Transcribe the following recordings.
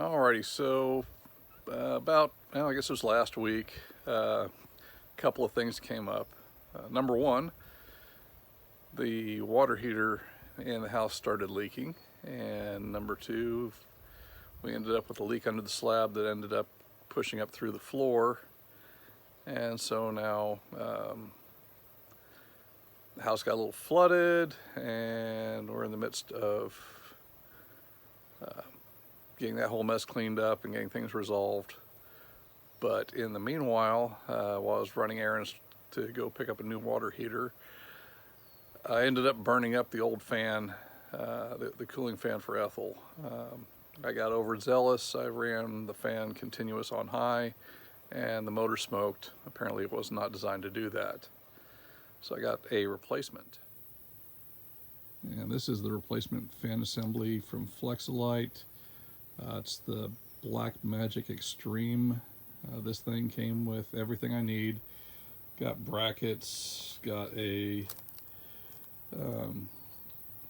Alrighty, so well, I guess it was last week, a couple of things came up. Number one, the water heater in the house started leaking, and number two, we ended up with a leak under the slab that ended up pushing up through the floor, and so now the house got a little flooded, and we're in the midst of getting that whole mess cleaned up and getting things resolved. But in the meanwhile, while I was running errands to go pick up a new water heater, I ended up burning up the old fan, the cooling fan for Ethyl. I got overzealous. I ran the fan continuous on high, and the motor smoked. Apparently it was not designed to do that. So I got a replacement. And this is the replacement fan assembly from Flex-a-lite. It's the Black Magic Xtreme. This thing came with everything I need. Got brackets, got a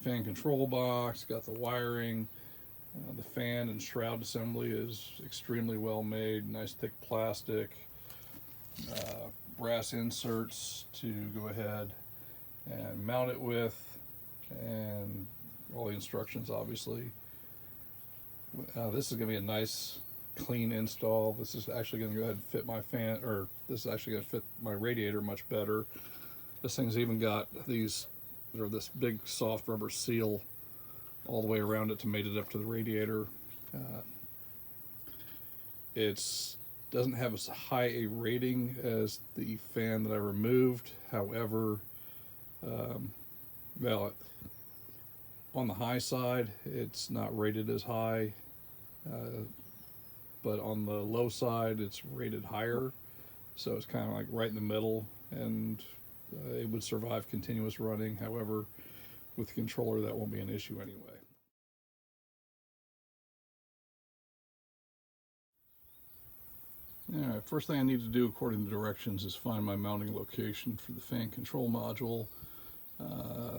fan control box, got the wiring. The fan and shroud assembly is extremely well made, nice thick plastic. Brass inserts to go ahead and mount it with, and all the instructions obviously. This is going to be a nice clean install. This is actually going to go ahead and fit my fan, or this is actually going to fit my radiator much better. This thing's even got these, or this big soft rubber seal all the way around it to mate it up to the radiator. It doesn't have as high a rating as the fan that I removed. However, well, on the high side, it's not rated as high, but on the low side, it's rated higher. So it's kind of like right in the middle, and it would survive continuous running. However, with the controller, that won't be an issue anyway. Alright, first thing I need to do according to directions is find my mounting location for the fan control module.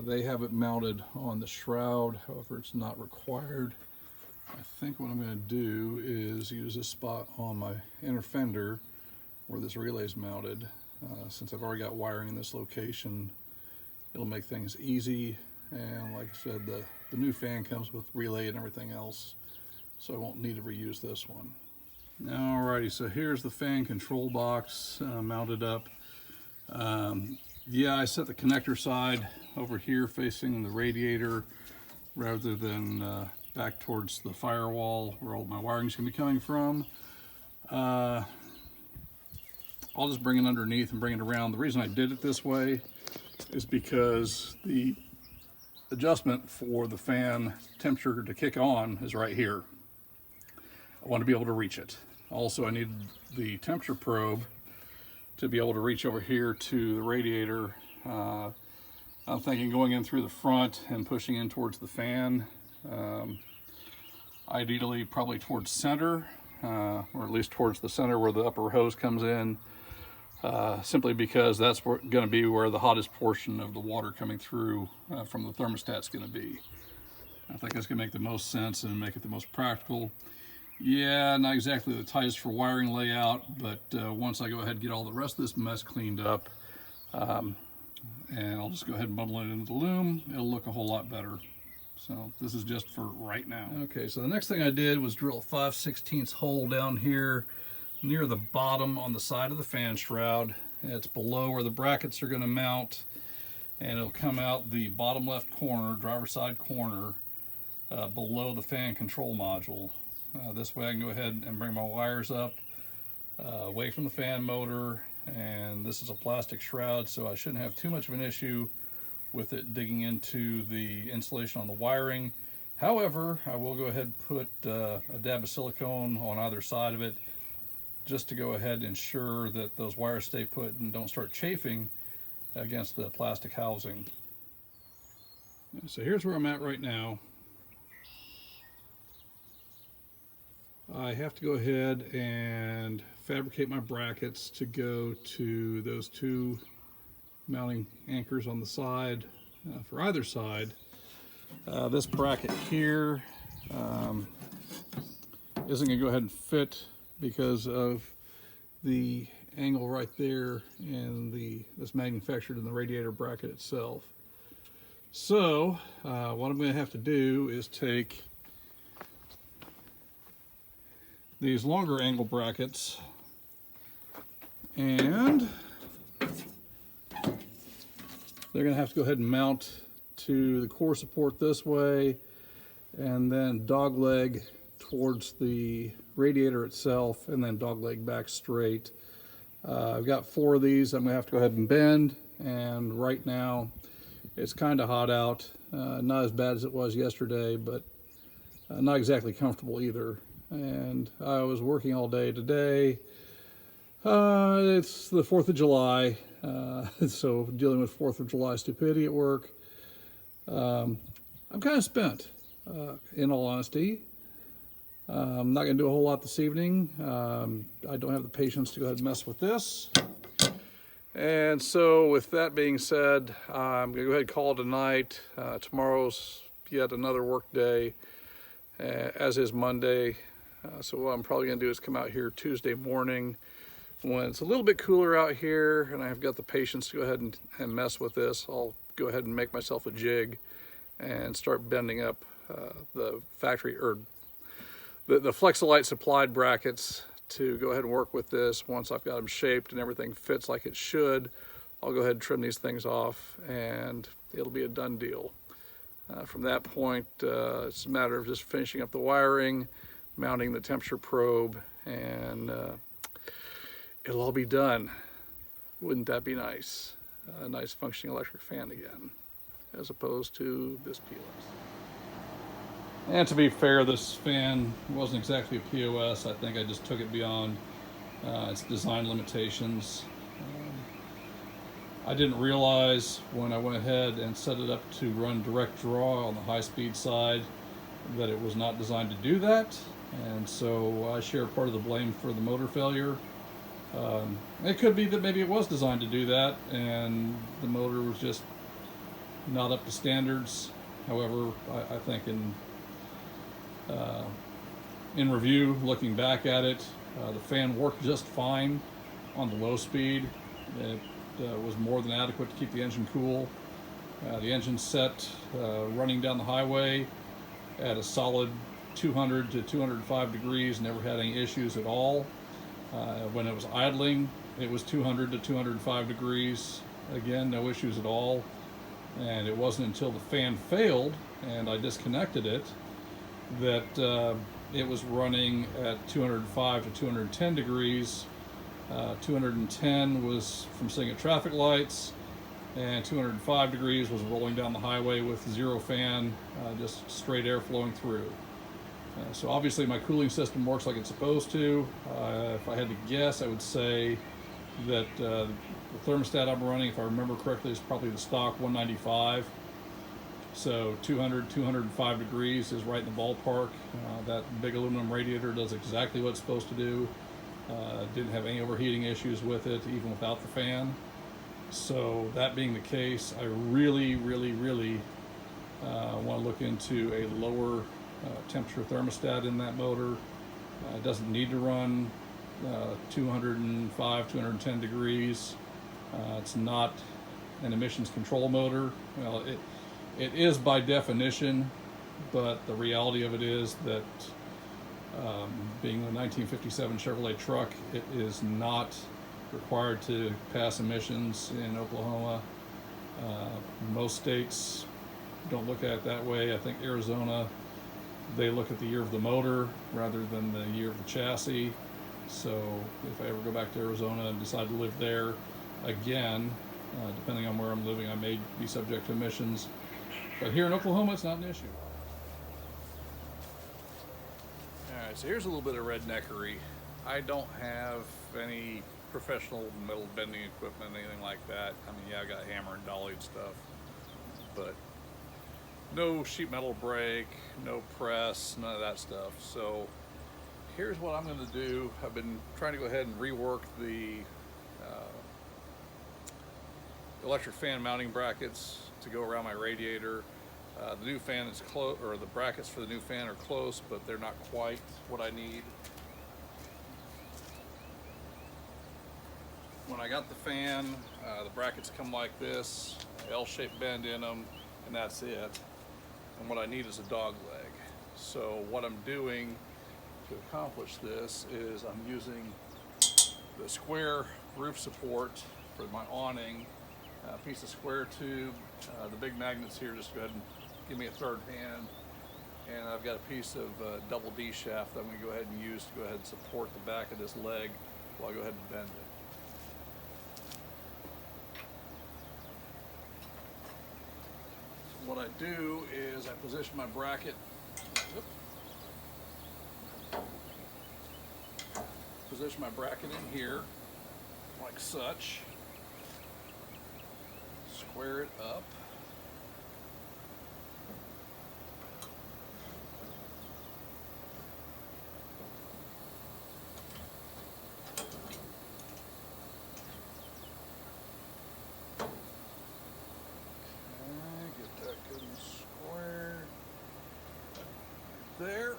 They have it mounted on the shroud, however it's not required. I think what I'm going to do is use this spot on my inner fender where this relay is mounted. Since I've already got wiring in this location, it'll make things easy, and like I said, the new fan comes with relay and everything else, so I won't need to reuse this one. Alrighty, so here's the fan control box mounted up. Yeah, I set the connector side over here facing the radiator rather than back towards the firewall where all my wiring is going to be coming from. I'll just bring it underneath and bring it around. The reason I did it this way is because the adjustment for the fan temperature to kick on is right here. I want to be able to reach it. Also, I need the temperature probe to be able to reach over here to the radiator. I'm thinking going in through the front and pushing in towards the fan. Ideally, probably towards center, or at least towards the center where the upper hose comes in, simply because that's going to be where the hottest portion of the water coming through from the thermostat is going to be. I think that's going to make the most sense and make it the most practical. Yeah, not exactly the tightest for wiring layout, but once I go ahead and get all the rest of this mess cleaned up, and I'll just go ahead and bundle it into the loom, it'll look a whole lot better. So this is just for right now. Okay, so the next thing I did was drill a 5/16 hole down here near the bottom on the side of the fan shroud. It's below where the brackets are going to mount, and it'll come out the bottom left corner, driver's side corner, below the fan control module. This way I can go ahead and bring my wires up away from the fan motor, and this is a plastic shroud, so I shouldn't have too much of an issue with it digging into the insulation on the wiring. However, I will go ahead and put a dab of silicone on either side of it just to go ahead and ensure that those wires stay put and don't start chafing against the plastic housing. So here's where I'm at right now. I have to go ahead and fabricate my brackets to go to those two mounting anchors on the side for either side. This bracket here isn't going to go ahead and fit because of the angle right there, and that's manufactured in the radiator bracket itself. So what I'm going to have to do is take these longer angle brackets and they're going to have to go ahead and mount to the core support this way, and then dogleg towards the radiator itself, and then dogleg back straight. I've got 4 of these I'm going to have to go ahead and bend, and right now it's kind of hot out. Not as bad as it was yesterday, but not exactly comfortable either. And I was working all day today. It's the 4th of July, so dealing with 4th of July stupidity at work. I'm kind of spent, in all honesty. I'm not going to do a whole lot this evening. I don't have the patience to go ahead and mess with this. And so with that being said, I'm going to go ahead and call it a night. Tomorrow's yet another work day, as is Monday. So what I'm probably going to do is come out here Tuesday morning when it's a little bit cooler out here and I've got the patience to go ahead and mess with this. I'll go ahead and make myself a jig and start bending up the factory, or the Flex-a-lite supplied brackets, to go ahead and work with this. Once I've got them shaped and everything fits like it should, I'll go ahead and trim these things off and it'll be a done deal. From that point, it's a matter of just finishing up the wiring, mounting the temperature probe, and it'll all be done. Wouldn't that be nice? A nice functioning electric fan again, as opposed to this POS. And to be fair, this fan wasn't exactly a POS. I think I just took it beyond its design limitations. I didn't realize when I went ahead and set it up to run direct draw on the high-speed side that it was not designed to do that, and so I share part of the blame for the motor failure. It could be that maybe it was designed to do that and the motor was just not up to standards. However, I think in review, looking back at it, the fan worked just fine on the low speed. It was more than adequate to keep the engine cool. The engine set running down the highway at a solid 200 to 205 degrees, never had any issues at all. When it was idling, it was 200 to 205 degrees. Again, no issues at all. And it wasn't until the fan failed and I disconnected it that it was running at 205 to 210 degrees. 210 was from sitting at traffic lights, and 205 degrees was rolling down the highway with zero fan, just straight air flowing through. So obviously my cooling system works like it's supposed to. If I had to guess, I would say that the thermostat I'm running, if I remember correctly, is probably the stock 195. So 200, 205 degrees is right in the ballpark. That big aluminum radiator does exactly what it's supposed to do. Didn't have any overheating issues with it, even without the fan. So that being the case, I really want to look into a lower temperature thermostat in that motor. It doesn't need to run 205, 210 degrees. It's not an emissions control motor. Well, it is by definition, but the reality of it is that being a 1957 Chevrolet truck, it is not required to pass emissions in Oklahoma. Most states don't look at it that way. I think Arizona, they look at the year of the motor rather than the year of the chassis. So if I ever go back to Arizona and decide to live there again, depending on where I'm living, I may be subject to emissions. But here in Oklahoma, it's not an issue. All right, so here's a little bit of redneckery. I don't have any professional metal bending equipment, anything like that. I mean, yeah, I got hammer and dolly and stuff, but no sheet metal brake, no press, none of that stuff. So here's what I'm going to do. I've been trying to go ahead and rework the electric fan mounting brackets to go around my radiator. The new fan is close, or the brackets for the new fan are close, but they're not quite what I need. When I got the fan, the brackets come like this, L-shaped bend in them, and that's it. And what I need is a dog leg. So what I'm doing to accomplish this is I'm using the square roof support for my awning, a piece of square tube, the big magnets here just go ahead and give me a third hand, and I've got a piece of double D shaft that I'm going to go ahead and use to go ahead and support the back of this leg while I go ahead and bend it. So what I do is I position my bracket, in here like such, square it up, get that good and square right there.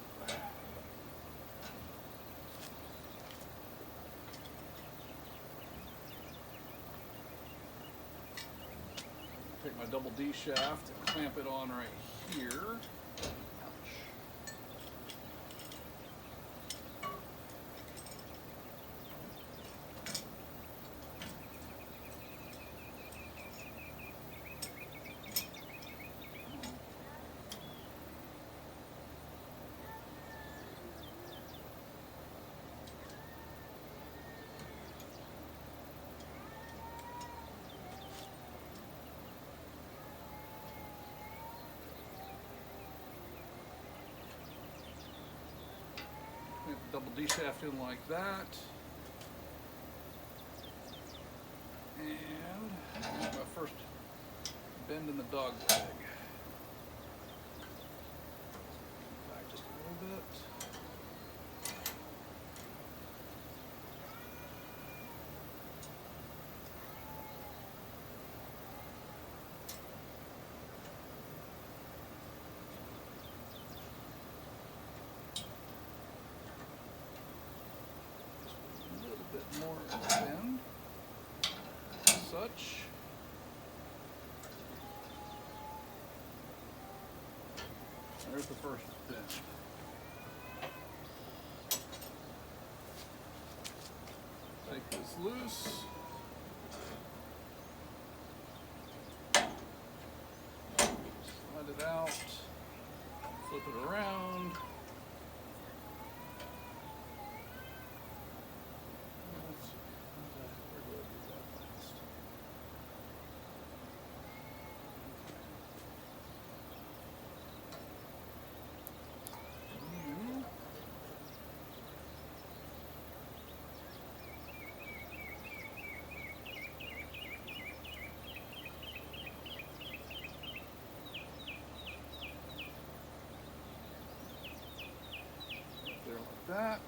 Take my double D shaft and clamp it on right here. Ouch. Double D shaft in like that, and my first bend in the dog leg. Back just a little bit. More bend, such. There's the first bend. Take this loose. Slide it out. Flip it around. That.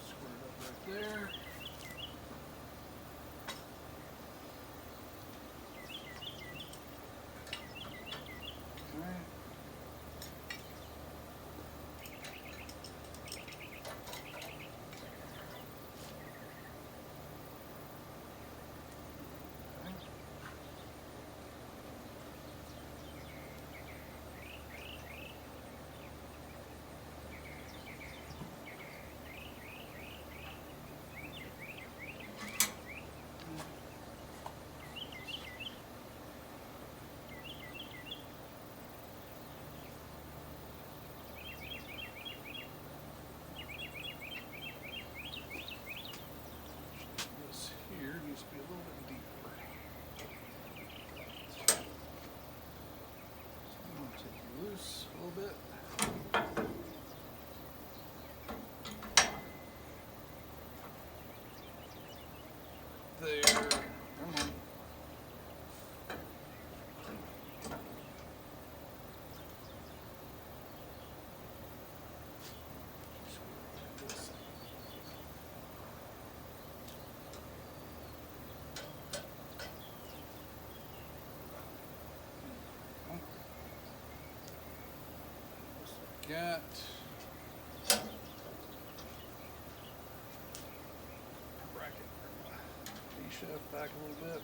Square it up right there. got bracket D-shaft back a little bit.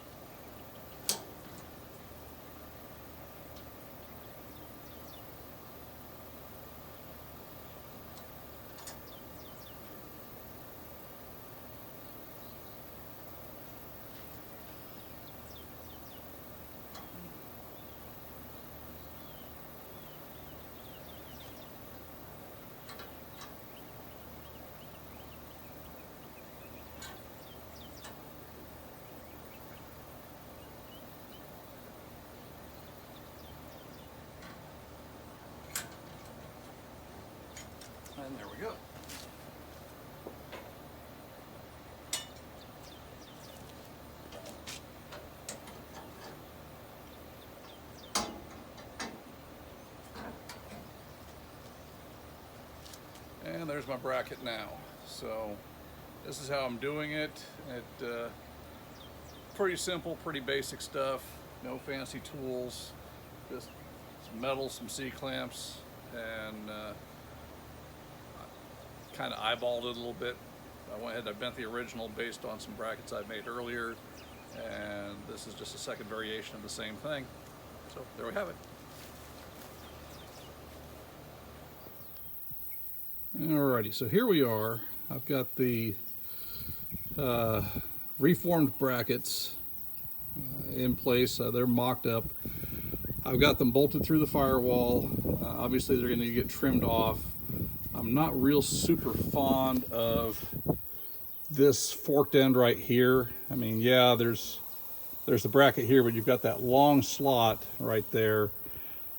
And there we go. And there's my bracket now. So this is how I'm doing it. Pretty simple, pretty basic stuff. No fancy tools. Just some metal, some C-clamps, and kind of eyeballed it a little bit. I went ahead and I bent the original based on some brackets I made earlier, and this is just a second variation of the same thing. So there we have it. Alrighty, so here we are. I've got the reformed brackets in place. They're mocked up. I've got them bolted through the firewall. Obviously they're going to get trimmed off. I'm not real super fond of this forked end right here. I mean, yeah, there's the bracket here, but you've got that long slot right there.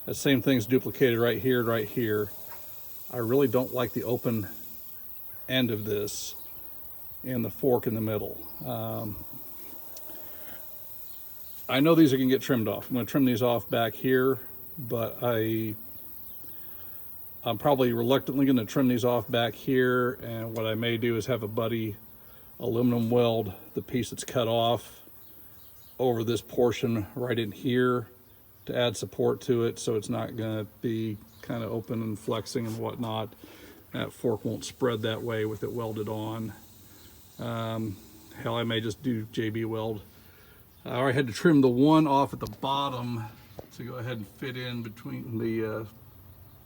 That same thing's duplicated right here, right here. I really don't like the open end of this and the fork in the middle. I know these are going to get trimmed off. I'm going to trim these off back here, but I'm probably reluctantly going to trim these off back here, and what I may do is have a buddy aluminum weld the piece that's cut off over this portion right in here to add support to it, so it's not going to be kind of open and flexing and whatnot. That fork won't spread that way with it welded on. Hell, I may just do JB weld. I had to trim the one off at the bottom to go ahead and fit in between the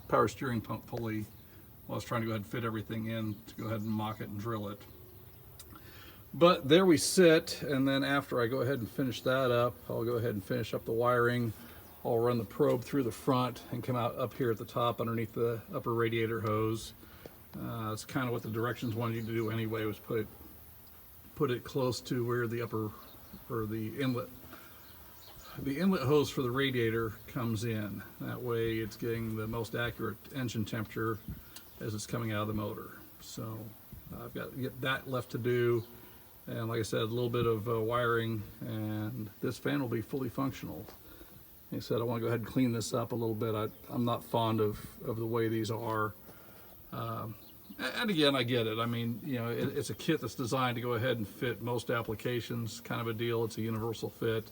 power steering pump pulley while I was trying to go ahead and fit everything in to go ahead and mock it and drill it. But there we sit, and then after I go ahead and finish that up, I'll go ahead and finish up the wiring. I'll run the probe through the front and come out up here at the top underneath the upper radiator hose. That's kind of what the directions wanted you to do anyway, was put it close to where the upper, or the inlet hose for the radiator comes in. That way it's getting the most accurate engine temperature as it's coming out of the motor. So I've got to get that left to do, and like I said, a little bit of wiring, and this fan will be fully functional. Like I said, I want to go ahead and clean this up a little bit. I'm not fond of the way these are. And again, I get it. I mean, you know, it's a kit that's designed to go ahead and fit most applications, kind of a deal. It's a universal fit.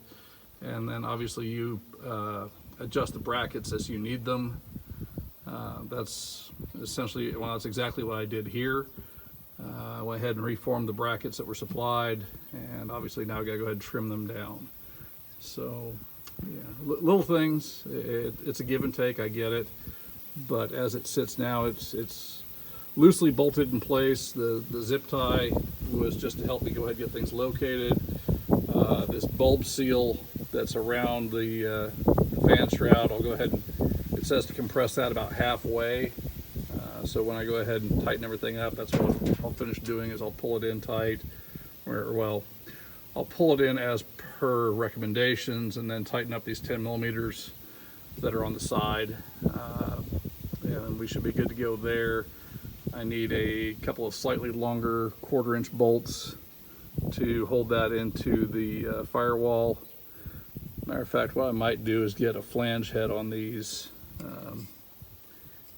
And then obviously you adjust the brackets as you need them. That's essentially, well, that's exactly what I did here. I went ahead and reformed the brackets that were supplied, and obviously now I gotta go ahead and trim them down. So, yeah, little things. It's a give and take, I get it. But as it sits now, it's loosely bolted in place. The zip tie was just to help me go ahead and get things located. This bulb seal that's around the fan shroud, I'll go ahead and, it says to compress that about halfway. So when I go ahead and tighten everything up, that's what I'll finish doing, is I'll pull it in tight, well, I'll pull it in as per recommendations and then tighten up these 10 millimeters that are on the side. And we should be good to go there. I need a couple of slightly longer 1/4 inch bolts to hold that into the firewall. Matter of fact, what I might do is get a flange head on these.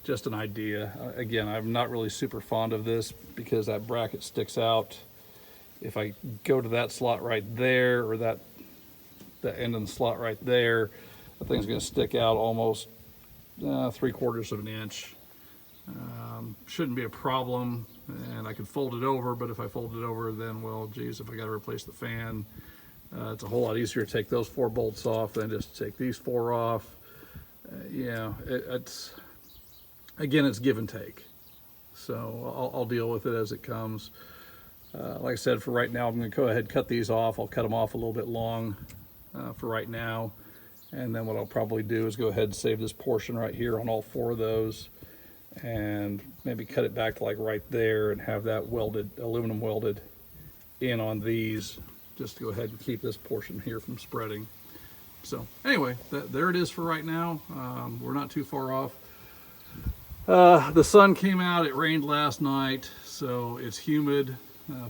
Just an idea. Again, I'm not really super fond of this because that bracket sticks out. If I go to that slot right there, or that end of the slot right there, the thing's going to stick out almost 3/4 of an inch. Shouldn't be a problem, and I could fold it over, but if I fold it over, then, well, geez, if I got to replace the fan, it's a whole lot easier to take those 4 bolts off than just to take these 4 off. It's again, it's give and take. So I'll deal with it as it comes. Like I said, for right now, I'm going to go ahead and cut these off. I'll cut them off a little bit long for right now. And then what I'll probably do is go ahead and save this portion right here on all 4 of those, and maybe cut it back to like right there and have that welded, aluminum welded in on these, just to go ahead and keep this portion here from spreading. So anyway, there it is for right now. We're not too far off. The sun came out, it rained last night, so it's humid.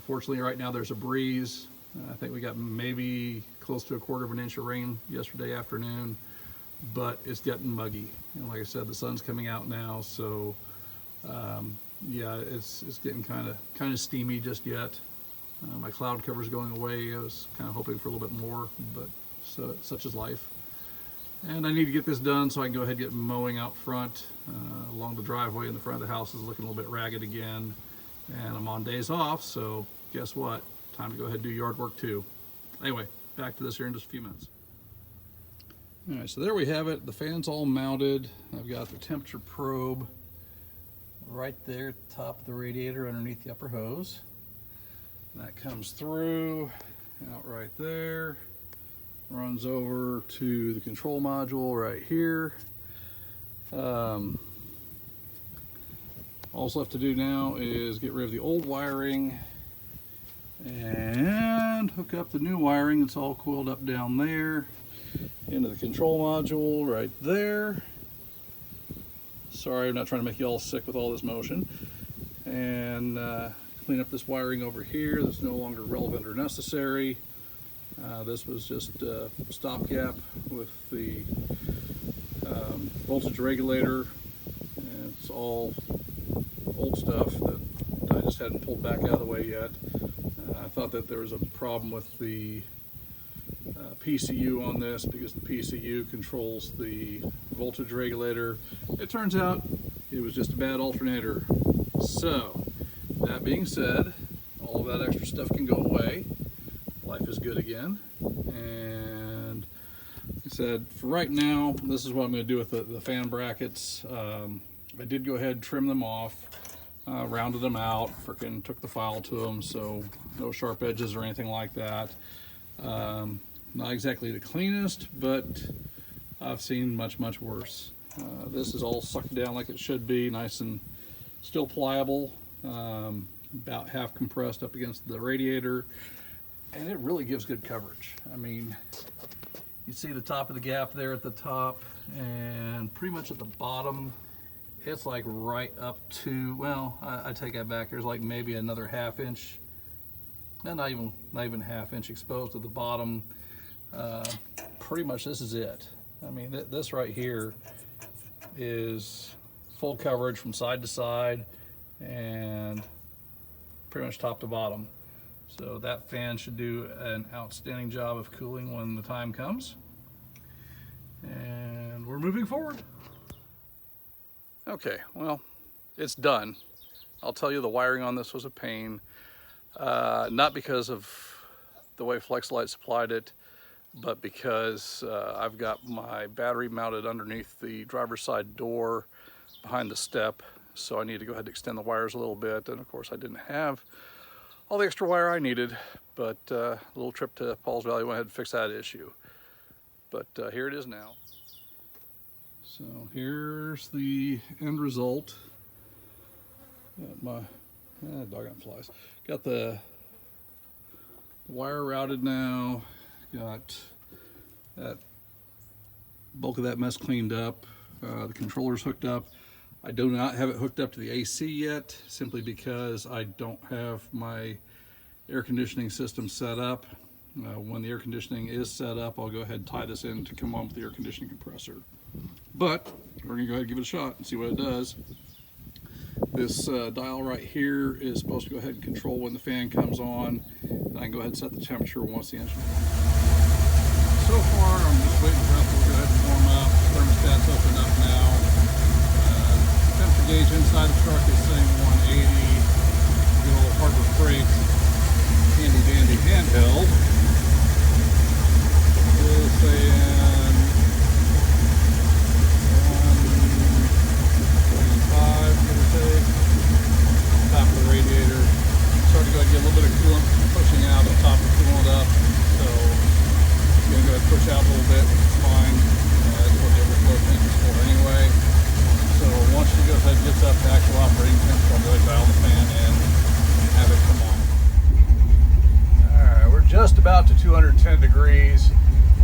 Fortunately right now there's a breeze. I think we got maybe close to 1/4 of an inch of rain yesterday afternoon, but it's getting muggy. And like I said, the sun's coming out now, so yeah, it's getting kind of steamy just yet. My cloud cover's going away. I was kind of hoping for a little bit more, but such is life. And I need to get this done so I can go ahead and get mowing out front. Along the driveway in the front of the house is looking a little bit ragged again, and I'm on days off, so guess what? Time to go ahead and do yard work too. Anyway, back to this here in just a few minutes. All right, so there we have it. The fan's all mounted. I've got the temperature probe right there at the top of the radiator underneath the upper hose. That comes through, out right there, runs over to the control module right here. All that's left to do now is get rid of the old wiring and hook up the new wiring. It's all coiled up down there into the control module right there. Sorry, I'm not trying to make you all sick with all this motion. And clean up this wiring over here that's no longer relevant or necessary. This was just a stopgap with the voltage regulator. And it's all old stuff that I just hadn't pulled back out of the way yet. I thought that there was a problem with the PCU on this, because the PCU controls the voltage regulator. It turns out it was just a bad alternator. So, that being said, all of that extra stuff can go away. Life is good again. And like I said, for right now, this is what I'm going to do with the fan brackets. I did go ahead and trim them off, rounded them out, frickin' took the file to them, so no sharp edges or anything like that. Not exactly the cleanest, but I've seen much worse. This is all sucked down like it should be, nice and still pliable, about half compressed up against the radiator, and it really gives good coverage. I mean, you see the top of the gap there at the top, and pretty much at the bottom, it's like right up to, well, I take that back, there's like maybe another ½ inch, and not even ½ inch exposed at the bottom. Pretty much this is it. I mean, this right here is full coverage from side to side and pretty much top to bottom. So that fan should do an outstanding job of cooling when the time comes. And we're moving forward. Okay, well, it's done. I'll tell you, the wiring on this was a pain. Not because of the way Flex-a-lite supplied it, but because I've got my battery mounted underneath the driver's side door behind the step, so I need to go ahead and extend the wires a little bit, and of course I didn't have all the extra wire I needed, but a little trip to Paul's Valley went ahead and fixed that issue. But here it is now. So here's the end result. Got my doggone flies. Got the wire routed now. Got that bulk of that mess cleaned up. The controller's hooked up. I do not have it hooked up to the AC yet, simply because I don't have my air conditioning system set up. When the air conditioning is set up, I'll go ahead and tie this in to come on with the air conditioning compressor. But we're gonna go ahead and give it a shot and see what it does. This dial right here is supposed to go ahead and control when the fan comes on, and I can go ahead and set the temperature once the engine is on. So far, I'm just waiting for it to go ahead and warm up. The thermostat's opened up now. Temperature gauge inside the truck is saying 180. Good old Harbor Freight handy dandy handheld is saying 125, give or take. Top of the radiator. Starting to go ahead and get a little bit of coolant pushing out on top of coolant up. So it's going to go ahead and push out a little bit, which is fine. That's what the overflow tank is for anyway. So once she goes ahead and gets up to actual operating temperature, I'll go ahead and dial the fan in and have it come on. Alright, we're just about to 210 degrees.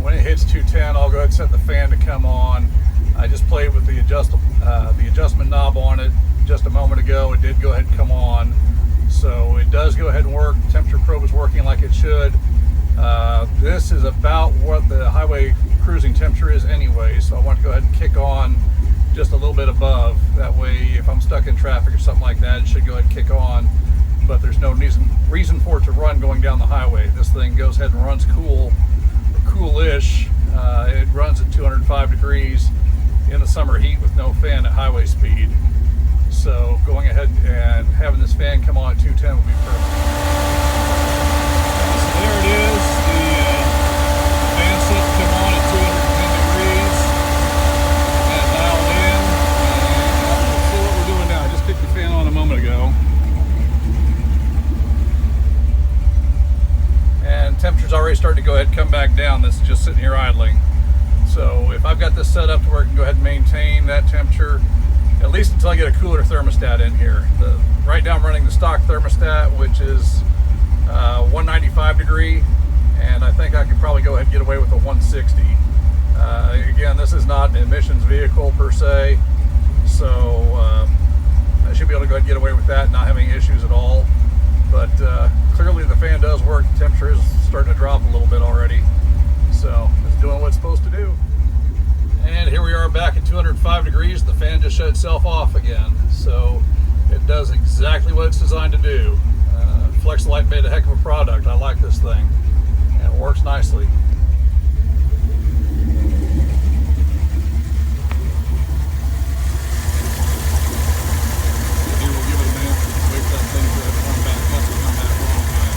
When it hits 210, I'll go ahead and set the fan to come on. I just played with the adjustment knob on it just a moment ago. It did go ahead and come on. So it does go ahead and work. The temperature probe is working like it should. This is about what the highway cruising temperature is anyway, so I want to go ahead and kick on just a little bit above. That way, if I'm stuck in traffic or something like that, it should go ahead and kick on. But there's no reason for it to run going down the highway. This thing goes ahead and runs cool, or coolish. It runs at 205 degrees in the summer heat with no fan at highway speed. So going ahead and having this fan come on at 210 would be perfect. So there it is. The fan set to come on at 210 degrees. And dialed in. And let's see what we're doing now. I just kicked the fan on a moment ago. And temperature's already starting to go ahead and come back down. This is just sitting here idling. So if I've got this set up to where I can go ahead and maintain that temperature, at least until I get a cooler thermostat in here. Right now I'm running the stock thermostat, which is 195 degree, and I think I could probably go ahead and get away with a 160. Again, this is not an emissions vehicle per se, so I should be able to go ahead and get away with that, not having issues at all. But clearly the fan does work. The temperature is starting to drop a little bit already, so it's doing what it's supposed to do. And here we are back at 205 degrees. The fan just shut itself off again. So it does exactly what it's designed to do. Flex-a-lite made a heck of a product. I like this thing. And it works nicely. Here we'll give it a minute. Wait for that thing to warm back up and come back on again.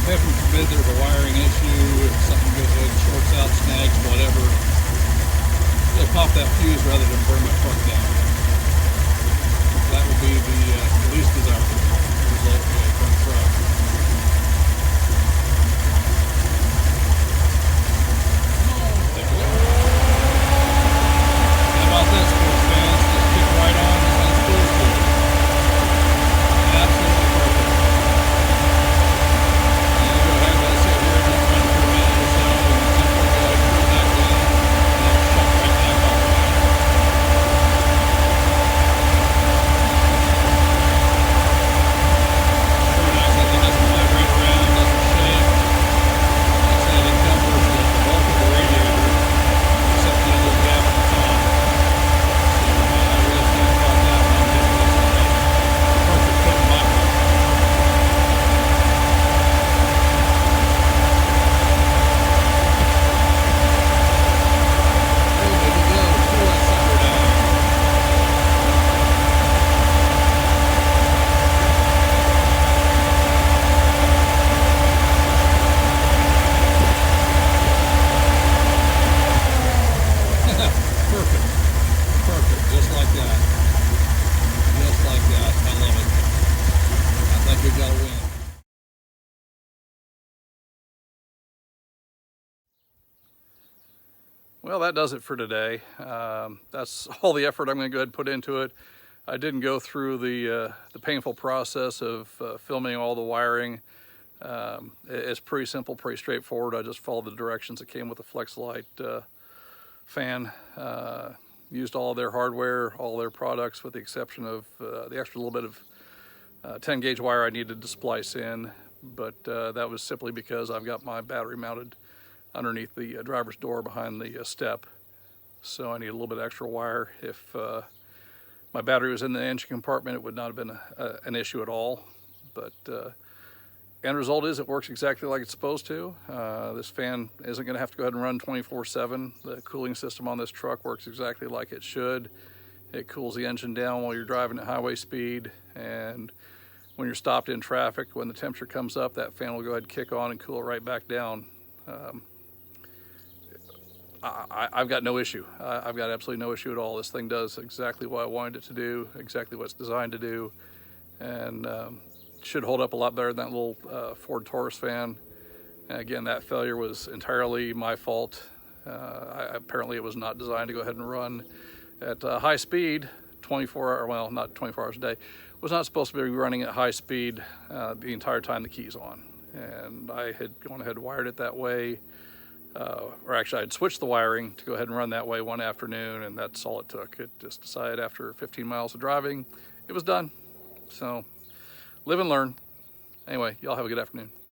Heaven forbid there's a wiring issue, if something goes ahead and shorts out, snags, whatever, they pop that fuse rather than burn my truck down. That would be the least desirable result of a burnt truck. There we go. How about this, sports fans? Just kick right on as I'm supposed to. Absolutely perfect. Well, that does it for today. That's all the effort I'm going to go ahead and put into it. I didn't go through the painful process of filming all the wiring, It's pretty simple, pretty straightforward. I just followed the directions that came with the Flex-a-lite fan. Used all their hardware, all their products, with the exception of the extra little bit of 10 gauge wire I needed to splice in, but that was simply because I've got my battery mounted underneath the driver's door behind the step, so I need a little bit extra wire. If my battery was in the engine compartment, it would not have been an issue at all, but end result is it works exactly like it's supposed to. This fan isn't going to have to go ahead and run 24/7. The cooling system on this truck works exactly like it should. It cools the engine down while you're driving at highway speed, and when you're stopped in traffic, when the temperature comes up, that fan will go ahead and kick on and cool it right back down. I've got no issue. I've got absolutely no issue at all. This thing does exactly what I wanted it to do, exactly what it's designed to do, and should hold up a lot better than that little Ford Taurus fan. And again, that failure was entirely my fault. Apparently it was not designed to go ahead and run at high speed 24 hours, well, not 24 hours a day. It was not supposed to be running at high speed the entire time the key's on. And I had gone ahead and wired it that way. Or actually, I'd switched the wiring to go ahead and run that way one afternoon, and that's all it took. It just decided after 15 miles of driving, it was done. So live and learn. Anyway, y'all have a good afternoon.